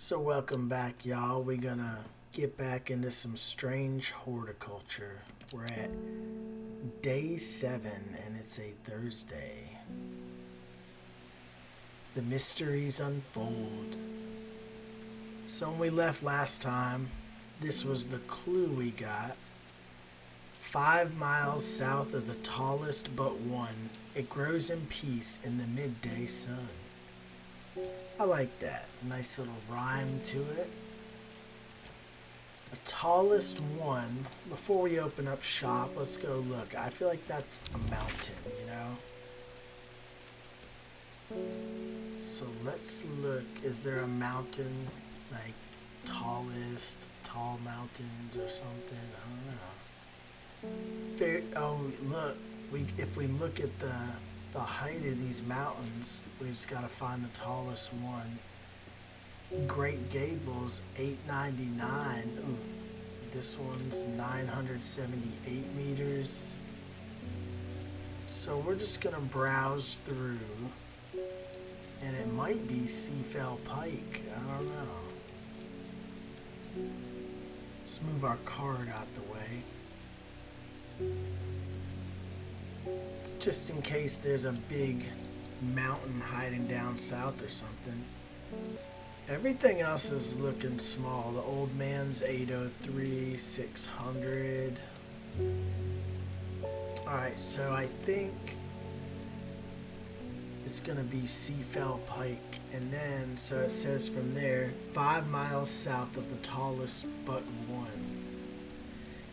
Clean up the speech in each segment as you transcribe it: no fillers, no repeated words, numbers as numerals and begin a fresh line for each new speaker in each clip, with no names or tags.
So welcome back, y'all. We're gonna get back into some strange horticulture. We're at day 7 and it's a Thursday. The mysteries unfold. So when we left last time, this was the clue we got. 5 miles south of the tallest but one, it grows in peace in the midday sun. I like that. Nice little rhyme to it. The tallest one. Before we open up shop, let's go look. I feel like that's a mountain, you know? So let's look. Is there a mountain, like tallest, tall mountains or something? I don't know. Oh, look. If we look at the height of these mountains, we just got to find the tallest one. Great Gables, 899. Ooh, this one's 978 meters. So we're just gonna browse through, and it might be Seafell Pike. I don't know. Let's move our card out the way, just in case there's a big mountain hiding down south or something. Everything else is looking small. The old man's 803, 600. Alright, so I think it's going to be Seafell Pike. And then, so it says from there, 5 miles south of the tallest but one.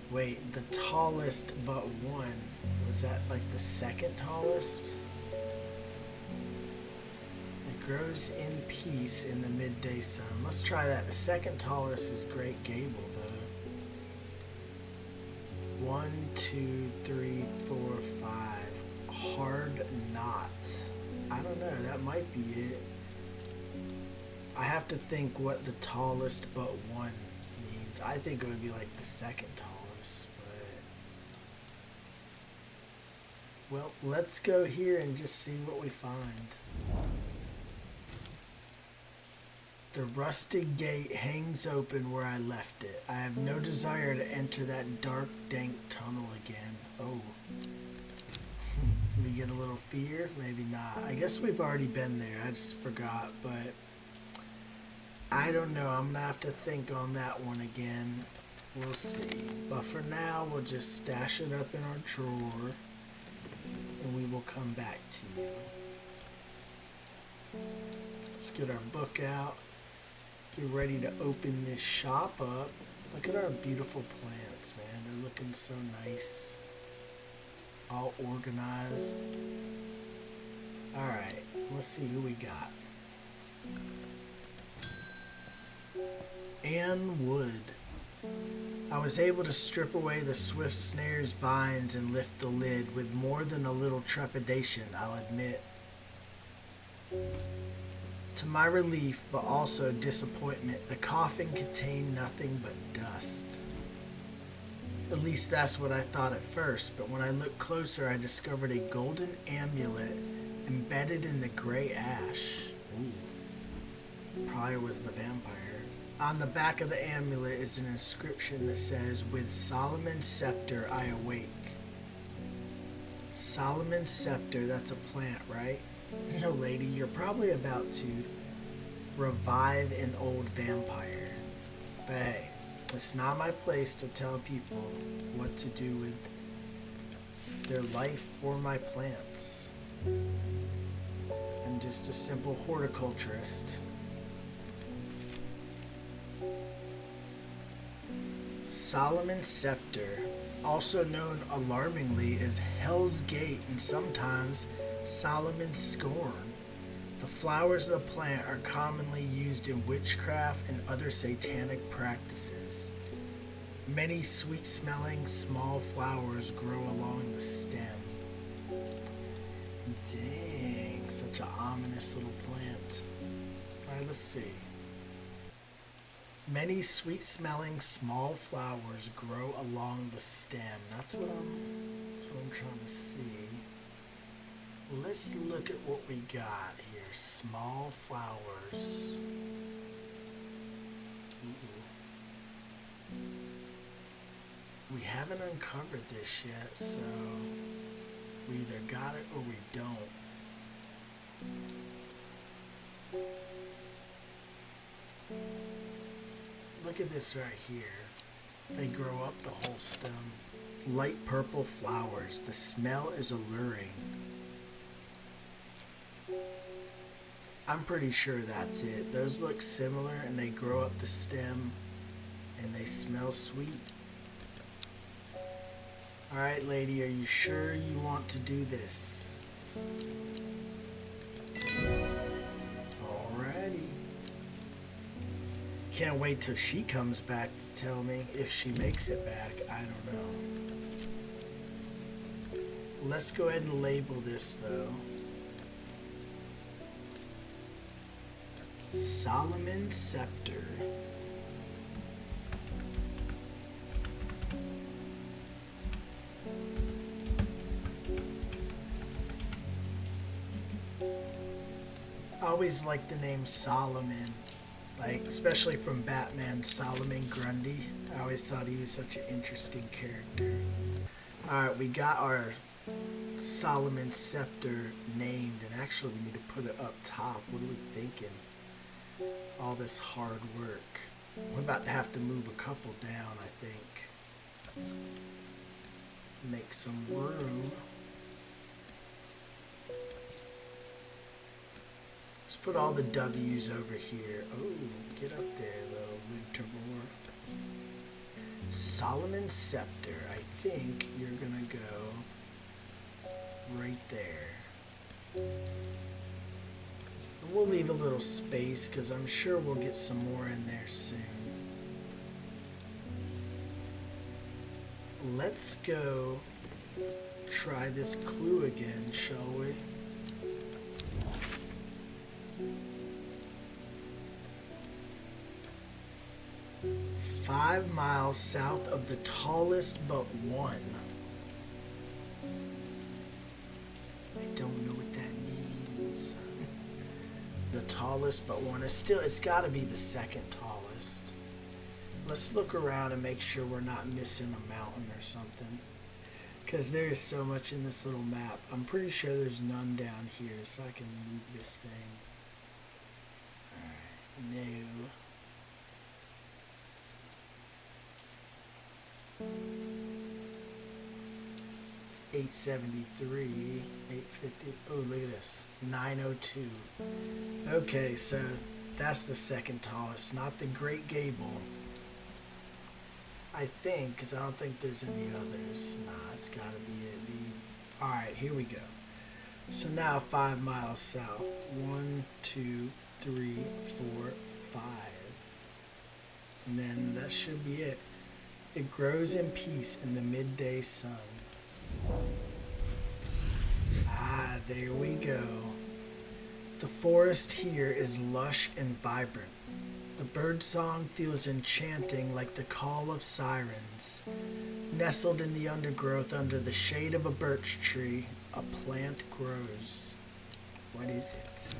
Wait, the tallest but one. Was that like the second tallest? Grows in peace in the midday sun. Let's try that. The second tallest is Great Gable, though. 1, 2, 3, 4, 5. Hard Knot. I don't know. That might be it. I have to think what the tallest but one means. I think it would be like the second tallest, but well, let's go here and just see what we find. The rusted gate hangs open where I left it. I have no desire to enter that dark, dank tunnel again. Oh. We get a little fear? Maybe not. I guess we've already been there. I just forgot, but I don't know. I'm going to have to think on that one again. We'll see. But for now, we'll just stash it up in our drawer, and we will come back to you. Let's get our book out. Get ready to open this shop up. Look at our beautiful plants, man. They're looking so nice. All organized. Alright, let's see who we got. Ann Wood. I was able to strip away the swift snare's vines and lift the lid with more than a little trepidation, I'll admit. To my relief, but also disappointment, the coffin contained nothing but dust. At least that's what I thought at first, but when I looked closer, I discovered a golden amulet embedded in the gray ash. Ooh. Probably was the vampire. On the back of the amulet is an inscription that says, "With Solomon's scepter I awake." Solomon's scepter, that's a plant, right? You know, lady, you're probably about to revive an old vampire. But hey, it's not my place to tell people what to do with their life or my plants. I'm just a simple horticulturist. Solomon's scepter, also known alarmingly as Hell's Gate and sometimes Solomon's Scorn. The flowers of the plant are commonly used in witchcraft and other satanic practices. Many sweet-smelling small flowers grow along the stem. Dang, such an ominous little plant. Alright, let's see. Many sweet-smelling small flowers grow along the stem. That's what I'm trying to see. Let's look at what we got here. Small flowers. We haven't uncovered this yet, so we either got it or we don't. Look at this right here. They grow up the whole stem. Light purple flowers. The smell is alluring. I'm pretty sure that's it. Those look similar and they grow up the stem and they smell sweet. Alright, lady, are you sure you want to do this? Alrighty. Can't wait till she comes back to tell me if she makes it back. I don't know. Let's go ahead and label this though. Solomon Scepter. I always like the name Solomon, like especially from Batman, Solomon Grundy. I always thought he was such an interesting character. Alright, we got our Solomon Scepter named, and actually we need to put it up top. What are we thinking? All this hard work. We're about to have to move a couple down, I think. Make some room. Let's put all the W's over here. Oh, get up there, little winter boar. Solomon Scepter. I think you're gonna go right there. And we'll leave a little space because I'm sure we'll get some more in there soon. Let's go try this clue again, shall we? "5 miles south of the tallest but one." I don't know what that means. The tallest but one is still, it's got to be the second tallest. Let's look around and make sure we're not missing a mountain or something, because there is so much in this little map. I'm pretty sure there's none down here, so I can move this thing. Alright, no. It's 873, 850. Oh, look at this. 902. Okay, so that's the second tallest, not the Great Gable. I think, because I don't think there's any others. Nah, it's got to be it. Alright, here we go. So now 5 miles south. 1, 2, 3, 4, 5. And then that should be it. It grows in peace in the midday sun. Ah, there we go. The forest here is lush and vibrant. The birdsong feels enchanting like the call of sirens. Nestled in the undergrowth under the shade of a birch tree, a plant grows. What is it?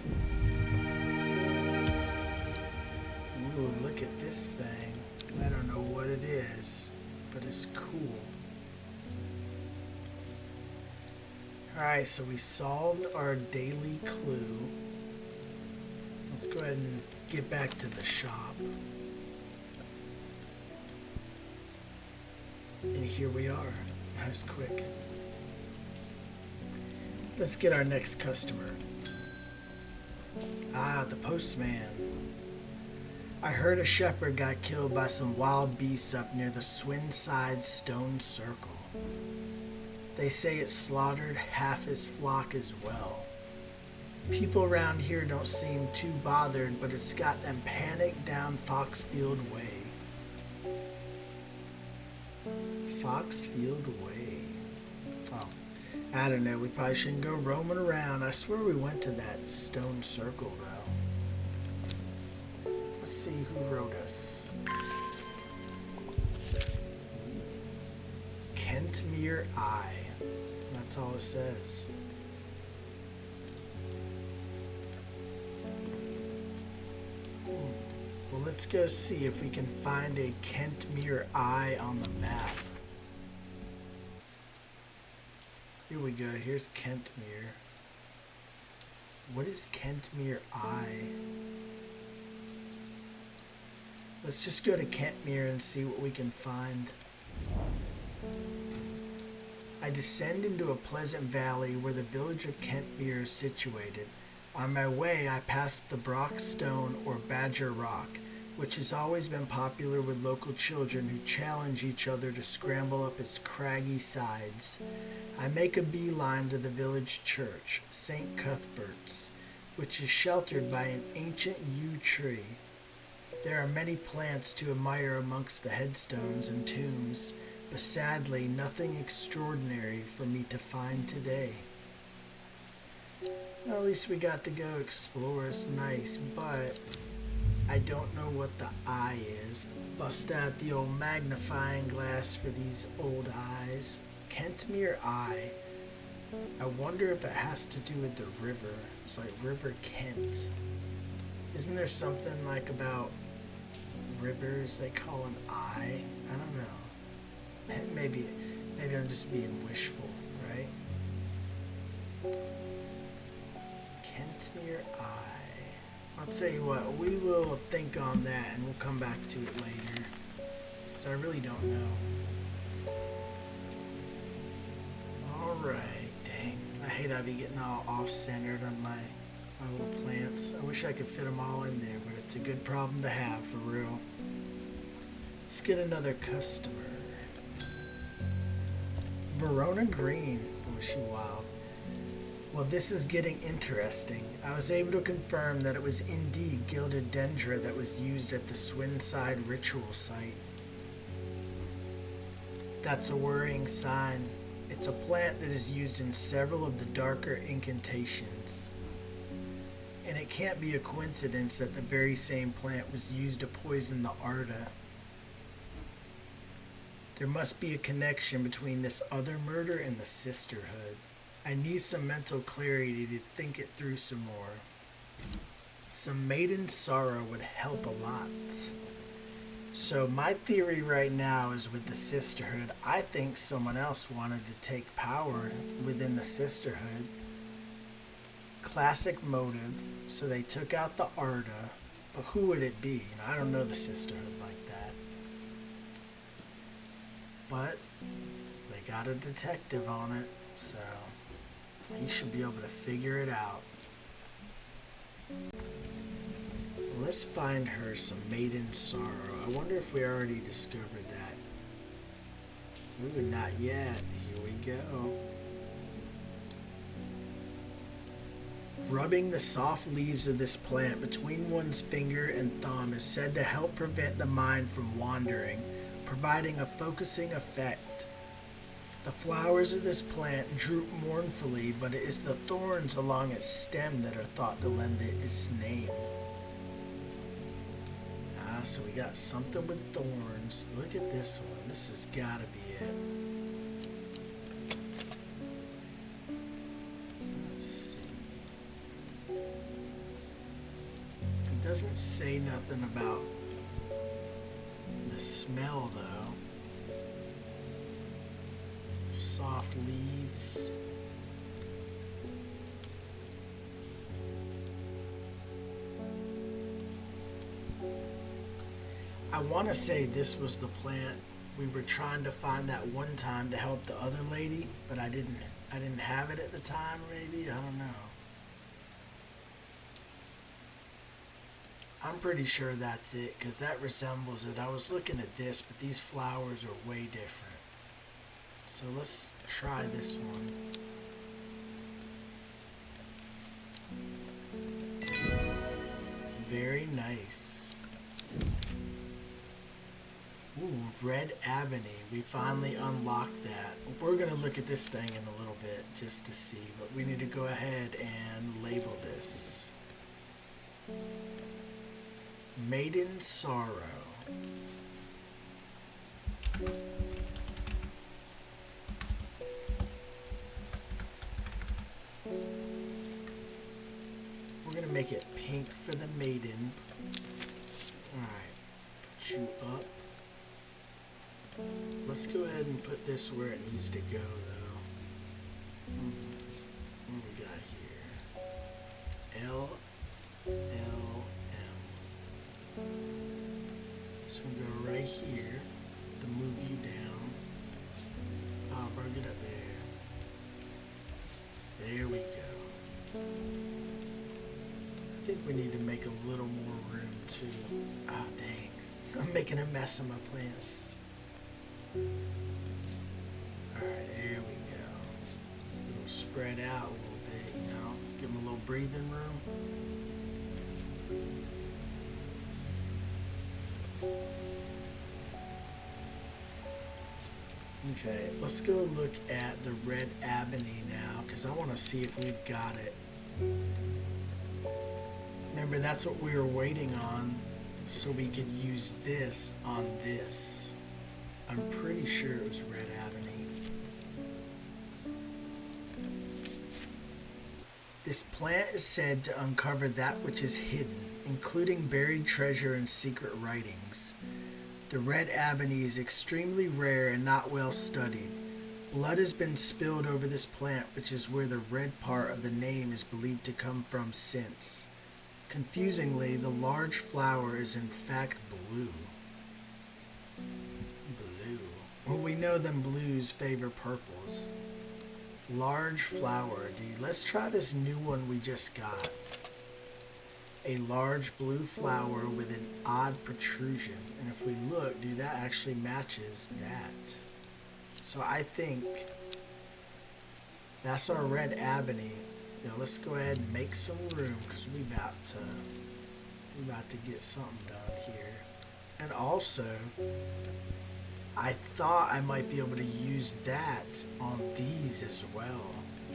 Ooh, look at this thing. I don't know what it is, but it's cool. Alright, so we solved our daily clue. Let's go ahead and get back to the shop. And here we are. That was quick. Let's get our next customer. Ah, the postman. I heard a shepherd got killed by some wild beasts up near the Swinside Stone Circle. They say it slaughtered half his flock as well. People around here don't seem too bothered, but it's got them panicked down Foxfield Way. Foxfield Way. Oh, I don't know. We probably shouldn't go roaming around. I swear we went to that stone circle, though. Let's see who wrote us. Kentmere I. That's all it says. Well, let's go see if we can find a Kentmere Eye on the map. Here we go. Here's Kentmere. What is Kentmere Eye? Let's just go to Kentmere and see what we can find. I descend into a pleasant valley where the village of Kentmere is situated. On my way, I pass the Brock Stone or Badger Rock, which has always been popular with local children who challenge each other to scramble up its craggy sides. I make a beeline to the village church, St. Cuthbert's, which is sheltered by an ancient yew tree. There are many plants to admire amongst the headstones and tombs, but sadly nothing extraordinary for me to find today. Well, at least we got to go explore. It's nice, but I don't know what the eye is. Bust out the old magnifying glass for these old eyes. Kentmere Eye. I wonder if it has to do with the river. It's like River Kent. Isn't there something like about rivers they call an eye? I don't know. Maybe I'm just being wishful, right? Kentmere Eye. I'll tell you what, we will think on that and we'll come back to it later. Because I really don't know. Alright, dang. I hate I'd be getting all off-centered on my little plants. I wish I could fit them all in there, but it's a good problem to have, for real. Let's get another customer. Verona Green. Oh, she wild. Well, this is getting interesting. I was able to confirm that it was indeed gilded dendra that was used at the Swinside ritual site. That's a worrying sign. It's a plant that is used in several of the darker incantations. And it can't be a coincidence that the very same plant was used to poison the Arda. There must be a connection between this other murder and the Sisterhood. I need some mental clarity to think it through some more. Some maiden sorrow would help a lot. So my theory right now is with the Sisterhood, I think someone else wanted to take power within the Sisterhood. Classic motive, so they took out the Arda, but who would it be? I don't know the Sisterhood like that. But they got a detective on it, so he should be able to figure it out. Let's find her some maiden sorrow. I wonder if we already discovered that. Ooh, not yet. Here we go. Rubbing the soft leaves of this plant between one's finger and thumb is said to help prevent the mind from wandering, providing a focusing effect. The flowers of this plant droop mournfully, but it is the thorns along its stem that are thought to lend it its name. So we got something with thorns. Look at this one. This has got to be it. Let's see. It doesn't say nothing about the smell, though. Soft leaves. I want to say this was the plant we were trying to find that one time to help the other lady, but I didn't have it at the time, maybe. I don't know. I'm pretty sure that's it, because that resembles it. I was looking at this, but these flowers are way different. So let's try this one. Very nice. Ooh, Red Ebony. We finally unlocked that. We're going to look at this thing in a little bit just to see, but we need to go ahead and label this. Maiden Sorrow. We're going to make it pink for the maiden. Alright. you up. Let's go ahead and put this where it needs to go, though. What we got here? L, L, M. So I'm gonna go right here to move you down. Oh, bring it up there. There we go. I think we need to make a little more room too. Ah, dang. I'm making a mess of my plants. Alright, there we go. Let's get them spread out a little bit, you know. Give them a little breathing room. Okay, let's go look at the red ebony now, because I want to see if we've got it. Remember, that's what we were waiting on, so we could use this on this. I'm pretty sure it was red ebony. This plant is said to uncover that which is hidden, including buried treasure and secret writings. The red ebony is extremely rare and not well studied. Blood has been spilled over this plant, which is where the red part of the name is believed to come from since. Confusingly, the large flower is in fact blue. Blue. Well, we know them blues favor purples. Large flower, dude. Let's try this new one we just got. A large blue flower with an odd protrusion. And if we look, dude, that actually matches that. So I think that's our red ebony. You know, let's go ahead and make some room, because we about to get something done here. And also, I thought I might be able to use that on these as well.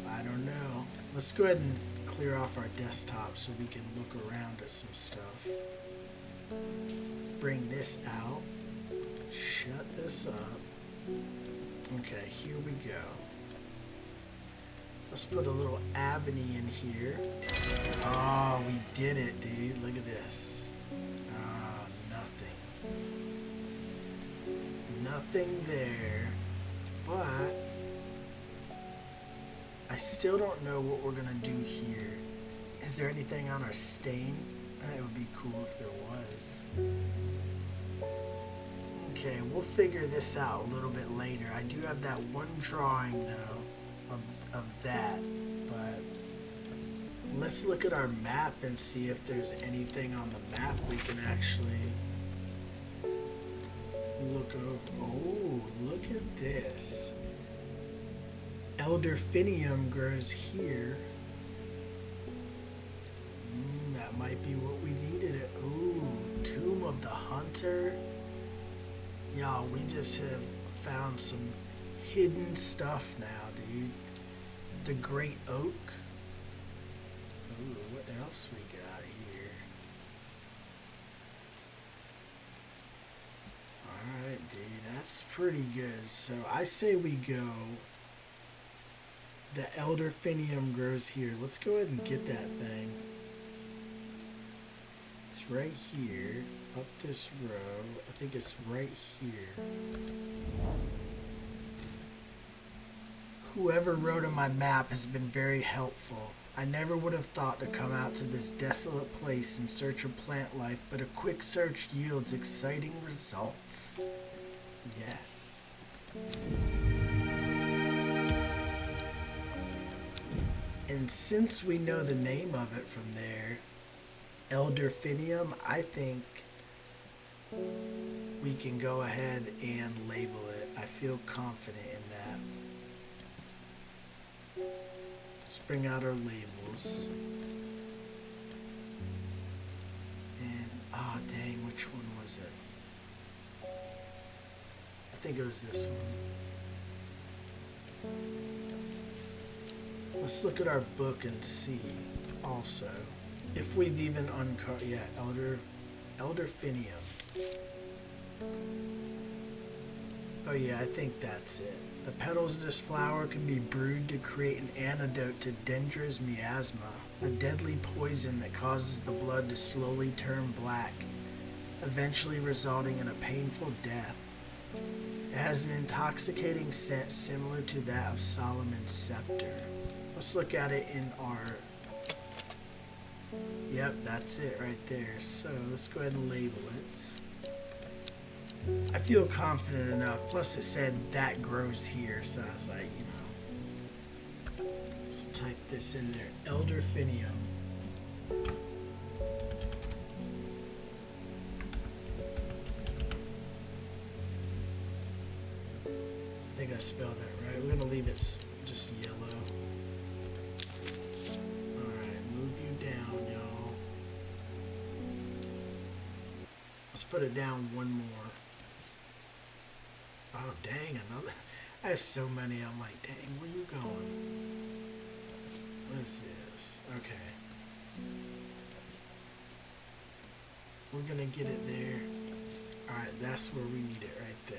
I don't know. Let's go ahead and clear off our desktop so we can look around at some stuff. Bring this out. Shut this up. Okay, here we go. Let's put a little ebony in here. Oh, we did it, dude. Look at this. Ah, nothing. Nothing there. But I still don't know what we're gonna do here. Is there anything on our stain? It would be cool if there was. Okay, we'll figure this out a little bit later. I do have that one drawing though of that, but let's look at our map and see if there's anything on the map we can actually look over. Oh, look at this. Elderfinium grows here. That might be what we needed. Ooh, Tomb of the Hunter. Y'all, we just have found some hidden stuff now, dude. The Great Oak. Ooh, what else we got here? Alright, dude, that's pretty good. So I say we go. The Elderfinium grows here. Let's go ahead and get that thing. It's right here, up this row. I think it's right here. Whoever wrote on my map has been very helpful. I never would have thought to come out to this desolate place in search of plant life, but a quick search yields exciting results. Yes. And since we know the name of it from there, Elderfinium, I think we can go ahead and label it. I feel confident in that. Let's bring out our labels. And, ah, dang, which one was it? I think it was this one. Let's look at our book and see also if we've even uncovered, yeah, Elderfinium. Oh yeah, I think that's it. The petals of this flower can be brewed to create an antidote to Dendro's miasma, a deadly poison that causes the blood to slowly turn black. eventually resulting in a painful death. It has an intoxicating scent similar to that of Solomon's scepter. Let's look at it in our... Yep, that's it right there. So let's go ahead and label it. I feel confident enough. Plus it said that grows here, so I was like, you know, let's type this in there. Elderfinium. I think I spelled that right. We're gonna leave it just yellow. Alright, move you down, y'all. Let's put it down one more. Oh, dang, another. I have so many. I'm like, dang, where you going? What is this? Okay. We're going to get it there. Alright, that's where we need it right there.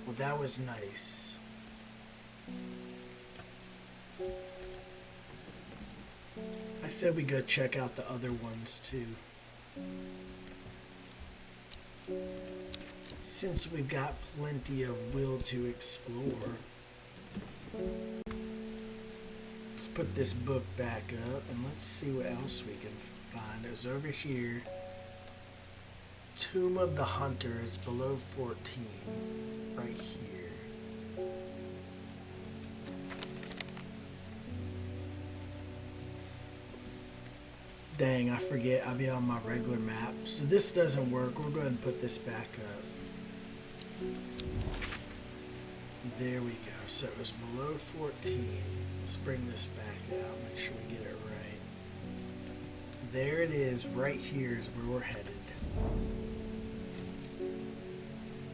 Well, that was nice. I said we go check out the other ones too. Since we've got plenty of will to explore. Let's put this book back up and let's see what else we can find. It was over here. Tomb of the Hunter is below 14. Right here. Dang, I forget. I'll be on my regular map. So this doesn't work. We'll go ahead and put this back up. There we go. So it was below 14. Let's bring this back out. Make sure we get it right. There it is. Right here is where we're headed.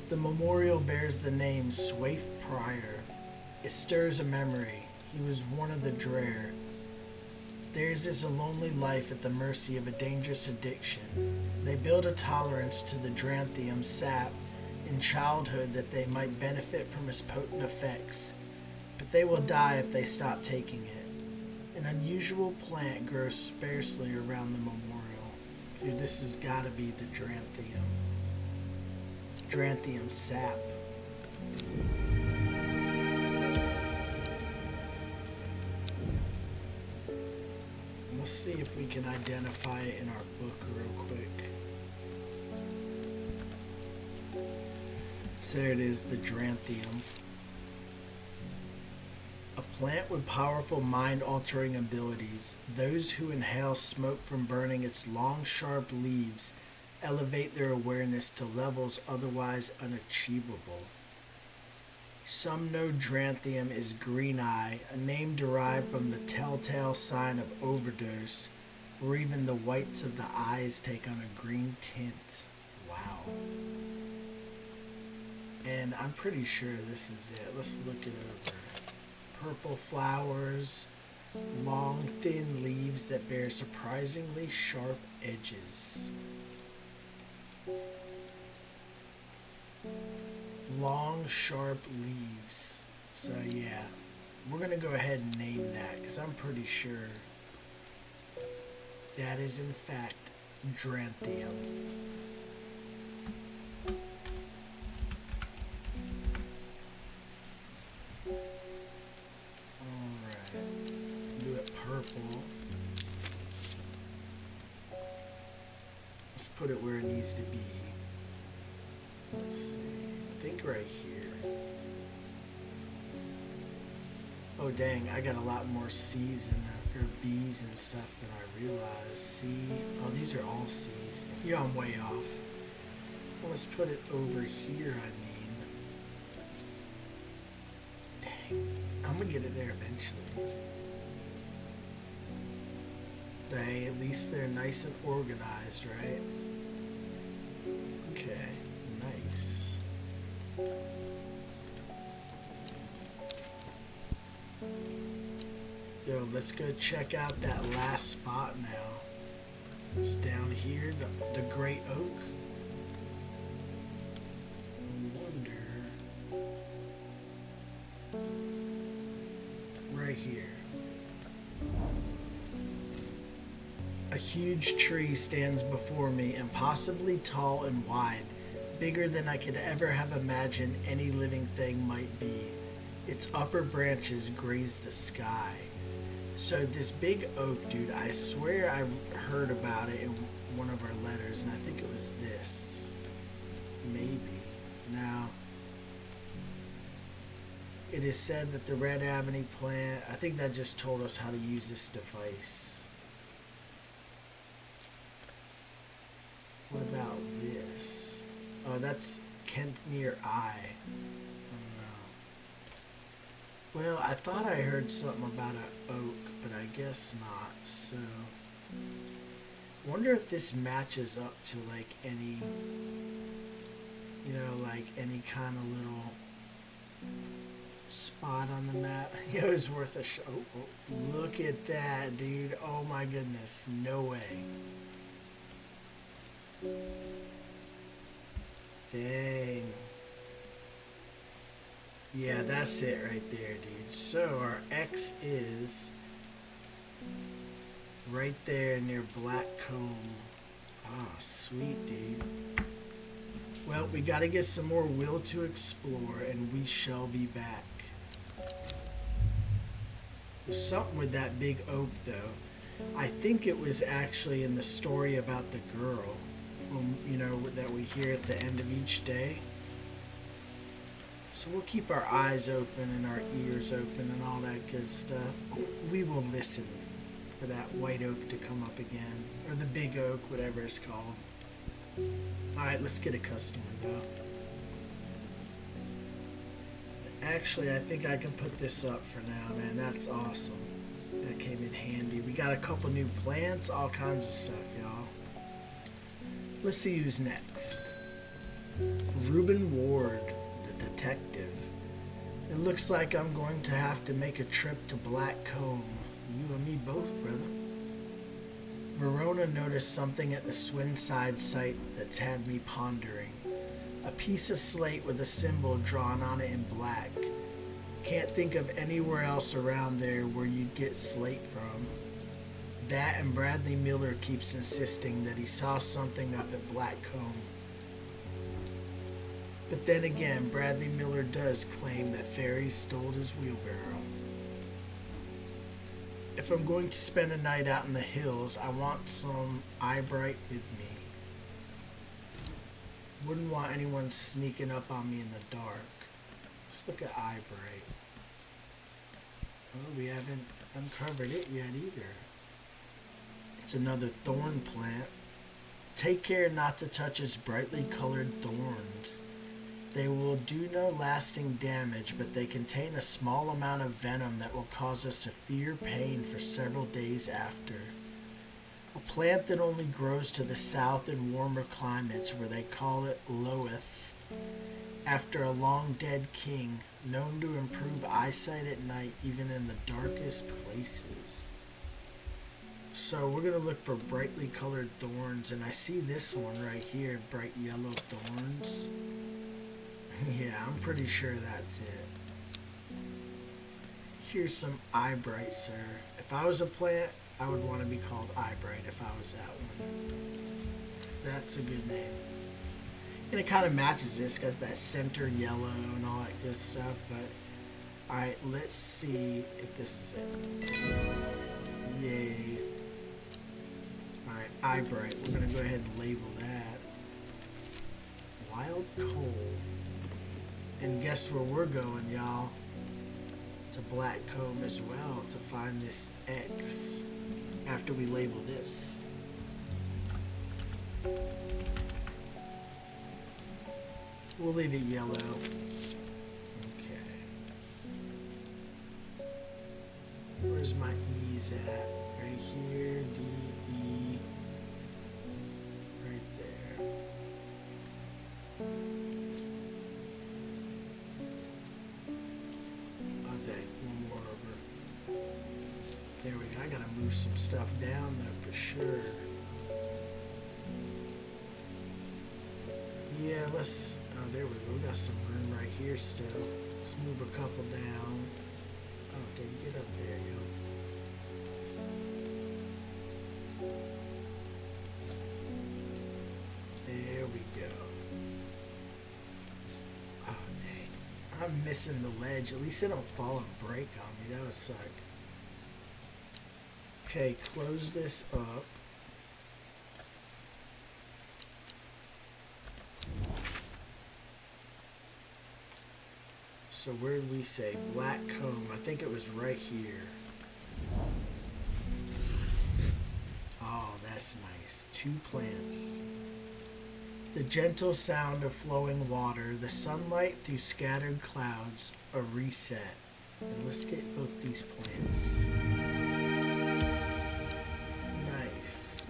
The memorial bears the name Swaif Pryor. It stirs a memory. He was one of the Dreher. Theirs is a lonely life at the mercy of a dangerous addiction. They build a tolerance to the Dranthium sap in childhood that they might benefit from its potent effects, but they will die if they stop taking it. An unusual plant grows sparsely around the memorial. Dude, this has got to be the Dranthium. Dranthium sap. Let's see if we can identify it in our book real quick. So there it is, the Dranthium. A plant with powerful mind-altering abilities. Those who inhale smoke from burning its long, sharp leaves elevate their awareness to levels otherwise unachievable. Some know Dranthium is green eye, a name derived from the telltale sign of overdose, where even the whites of the eyes take on a green tint. Wow. And I'm pretty sure this is it. Let's look it over. Purple flowers, long, thin leaves that bear surprisingly sharp edges. Long, sharp leaves. So yeah, we're gonna go ahead and name that because I'm pretty sure that is in fact Dranthium. Alright, do it purple. Let's put it where it needs to be. Let's see. I think right here. Oh dang, I got a lot more C's or B's and stuff than I realized. C. Oh, these are all C's. Yeah, I'm way off. Well, let's put it over here, I mean. Dang. I'm gonna get it there eventually. Dang, at least they're nice and organized, right? Okay, nice. Yo, let's go check out that last spot now. It's down here, the Great Oak. I wonder... Right here. A huge tree stands before me, impossibly tall and wide, bigger than I could ever have imagined any living thing might be. Its upper branches graze the sky. So this big oak, dude, I swear I've heard about it in one of our letters, and I think it was this. Maybe. Now, it is said that the red ebony plant, I think that just told us how to use this device. What about this? Oh, that's Kent near I. Well, I thought I heard something about an oak, but I guess not. So, wonder if this matches up to like any, you know, like any kind of little spot on the map. It was worth a shot. Oh, look at that, dude. Oh my goodness. No way. Dang. Yeah, that's it right there, dude. So our X is right there near Black Comb. Oh, sweet, dude. Well, we gotta get some more will to explore, and we shall be back. There's something with that big oak, though. I think it was actually in the story about the girl, you know, that we hear at the end of each day. So we'll keep our eyes open and our ears open and all that good stuff. We will listen for that white oak to come up again, or the big oak, whatever it's called. Alright, let's get a customer though. Actually, I think I can put this up for now, man. That's awesome. That came in handy. We got a couple new plants, all kinds of stuff, y'all. Let's see who's next. Reuben Ward, the detective. It looks like I'm going to have to make a trip to Black Comb. You and me both, brother. Verona noticed something at the Swinside site that's had me pondering. A piece of slate with a symbol drawn on it in black. Can't think of anywhere else around there where you'd get slate from. That and Bradley Miller keeps insisting that he saw something up at Black Comb. But then again, Bradley Miller does claim that fairies stole his wheelbarrow. If I'm going to spend a night out in the hills, I want some eyebright with me. Wouldn't want anyone sneaking up on me in the dark. Let's look at eyebright. Oh, we haven't uncovered it yet either. It's another thorn plant. Take care not to touch its brightly colored thorns. They will do no lasting damage, but they contain a small amount of venom that will cause us severe pain for several days after. A plant that only grows to the south in warmer climates, where they call it Loeth, after a long dead king, known to improve eyesight at night even in the darkest places. So we're going to look for brightly colored thorns, and I see this one right here, bright yellow thorns. Yeah, I'm pretty sure that's it. Here's some eyebright, sir. If I was a plant, I would want to be called eyebright if I was that one. 'Cause that's a good name. And it kind of matches this, got that center yellow and all that good stuff, but alright, let's see if this is it. Yay. Alright, eyebright. We're going to go ahead and label that. Wild coal. And guess where we're going, y'all? To Black Comb as well to find this X after we label this. We'll leave it yellow. Okay. Where's my E's at? Right here, D, E. Right there. One more over. There we go. I gotta move some stuff down though for sure. Yeah, let's. Oh, there we go. We got some room right here still. Let's move a couple down. Oh, dang, get up there, yo. I'm missing the ledge. At least they don't fall and break on me. That would suck. Okay, close this up. So where did we say? Black comb. I think it was right here. Oh, that's nice. 2 plants. The gentle sound of flowing water, the sunlight through scattered clouds, a reset. And let's get both these plants. Nice.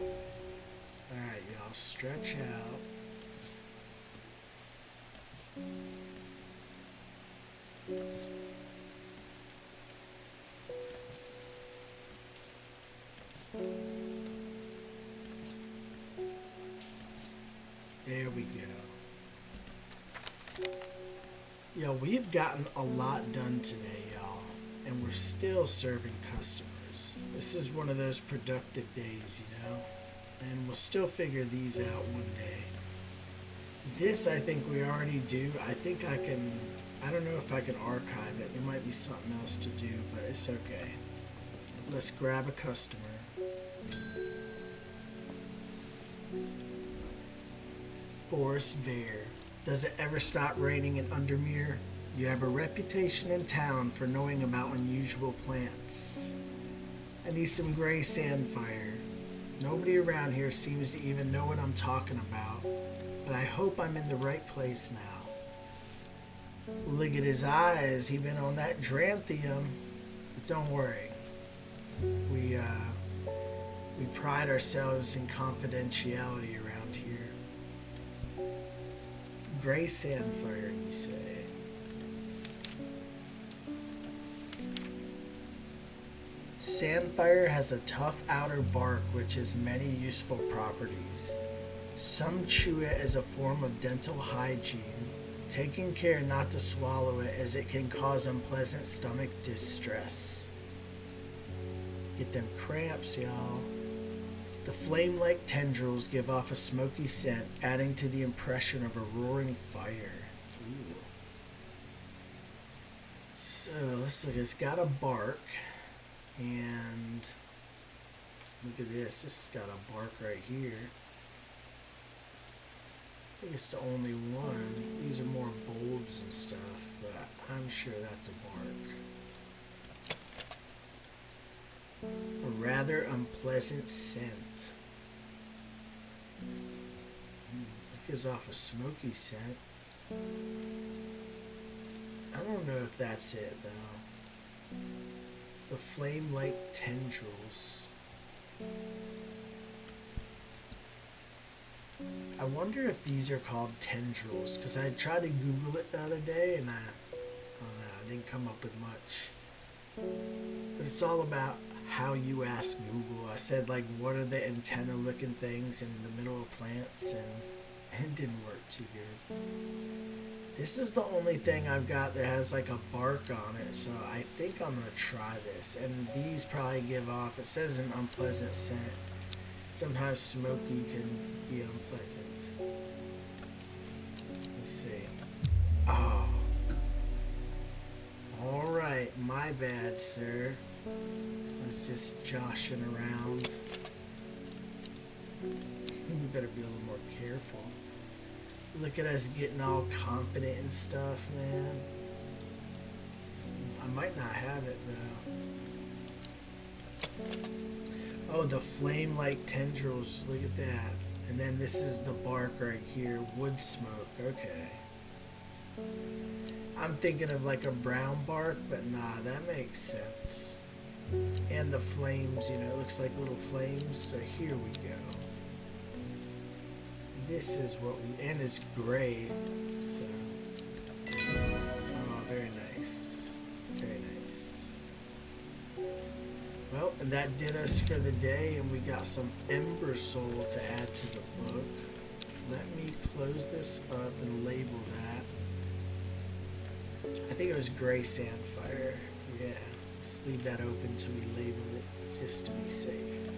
Alright, y'all, stretch out. There we go. Yo, we've gotten a lot done today, y'all, and we're still serving customers. This is one of those productive days, you know, and we'll still figure these out one day. This, I think we already do. I think I don't know if I can archive it. There might be something else to do, but it's okay. Let's grab a customer. Forest Vare. Does it ever stop raining in Undermere? You have a reputation in town for knowing about unusual plants. I need some gray sandfire. Nobody around here seems to even know what I'm talking about, but I hope I'm in the right place now. Look at his eyes. He been on that Dranthium. But don't worry. We pride ourselves in confidentiality around here. Gray sandfire, you say? Sandfire has a tough outer bark which has many useful properties. Some chew it as a form of dental hygiene, taking care not to swallow it as it can cause unpleasant stomach distress. Get them cramps, y'all. The flame-like tendrils give off a smoky scent, adding to the impression of a roaring fire. Ooh. So, let's look. It's got a bark, and look at this. This has got a bark right here. I think it's the only one. These are more bulbs and stuff, but I'm sure that's a bark. A rather unpleasant scent. It gives off a smoky scent. I don't know if that's it though. The flame-like tendrils. I wonder if these are called tendrils, because I tried to Google it the other day and I don't know, I didn't come up with much. But it's all about how you ask Google. I said, like, what are the antenna looking things in the middle of plants, and it didn't work too good. This is the only thing I've got that has like a bark on it, so I think I'm gonna try this. And these probably give off, it says an unpleasant scent. Sometimes smoky can be unpleasant. Let's see. Oh. Alright, my bad, sir. Let's just joshing around. We better be a little more careful. Look at us getting all confident and stuff, man. I might not have it, though. Oh, the flame-like tendrils. Look at that. And then this is the bark right here. Wood smoke. Okay. I'm thinking of like a brown bark, but nah, that makes sense. And the flames, you know, it looks like little flames. So here we go. This is what we, and it's gray. So, oh, very nice. Very nice. Well, and that did us for the day, and we got some Ember Soul to add to the book. Let me close this up and label that. I think it was Gray Sandfire. Yeah, let's leave that open till we label it, just to be safe.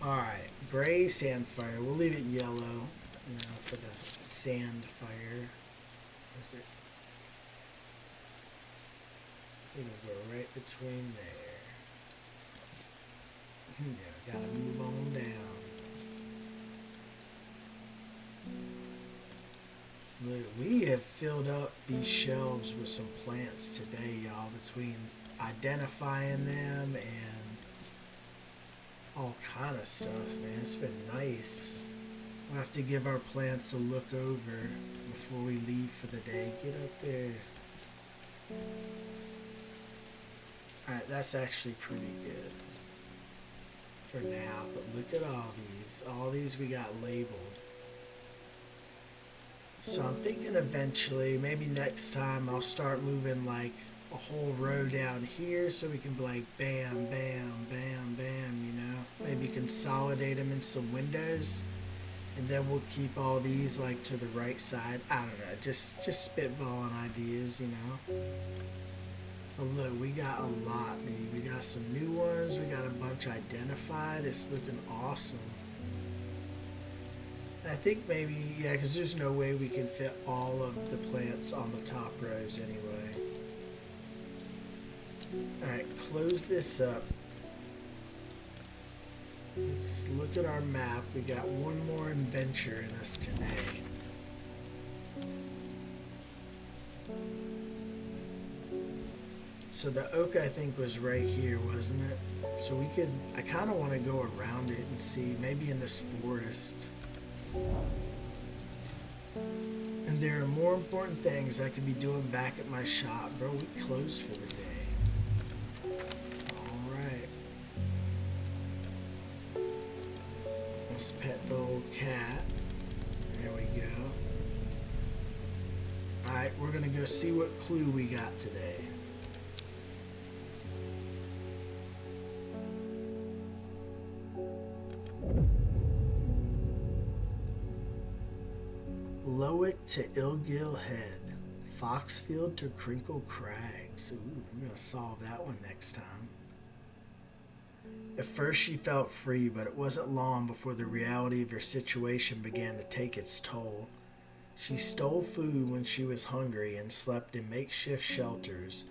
Alright, gray sand fire. We'll leave it yellow, for the sand fire. Is it? I think we'll go right between there. Yeah, gotta move on down. Look, we have filled up these shelves with some plants today, y'all, between identifying them and all kind of stuff, man. It's been nice. We'll have to give our plants a look over before we leave for the day. Get up there. Alright, that's actually pretty good for now, but look at all these. All these we got labeled. So I'm thinking eventually, maybe next time, I'll start moving like a whole row down here so we can be like bam, bam, bam, bam, Maybe consolidate them in some windows, and then we'll keep all these like to the right side. I don't know, just spitballing ideas, But look, we got a lot, man. We got some new ones, we got a bunch identified. It's looking awesome. I think maybe, yeah, because there's no way we can fit all of the plants on the top rows anyway. Alright, close this up. Let's look at our map. We got one more adventure in us today. So the oak, I think, was right here, wasn't it? So we could, I kind of want to go around it and see, maybe in this forest. And there are more important things I could be doing back at my shop. Bro, we closed for the day. Alright. Let's pet the old cat. There we go. Alright, we're gonna go see what clue we got today. Lowick to Ilgill Head, Foxfield to Crinkle Crags. Ooh, we're gonna solve that one next time. At first she felt free, but it wasn't long before the reality of her situation began to take its toll. She stole food when she was hungry and slept in makeshift shelters,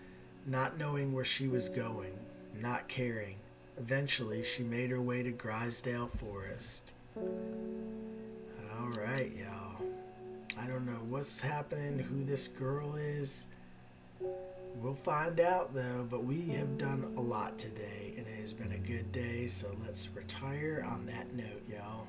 not knowing where she was going, not caring. Eventually, she made her way to Grisdale Forest. Alright, y'all. I don't know what's happening, who this girl is. We'll find out though, but we have done a lot today and it has been a good day, so let's retire on that note, y'all.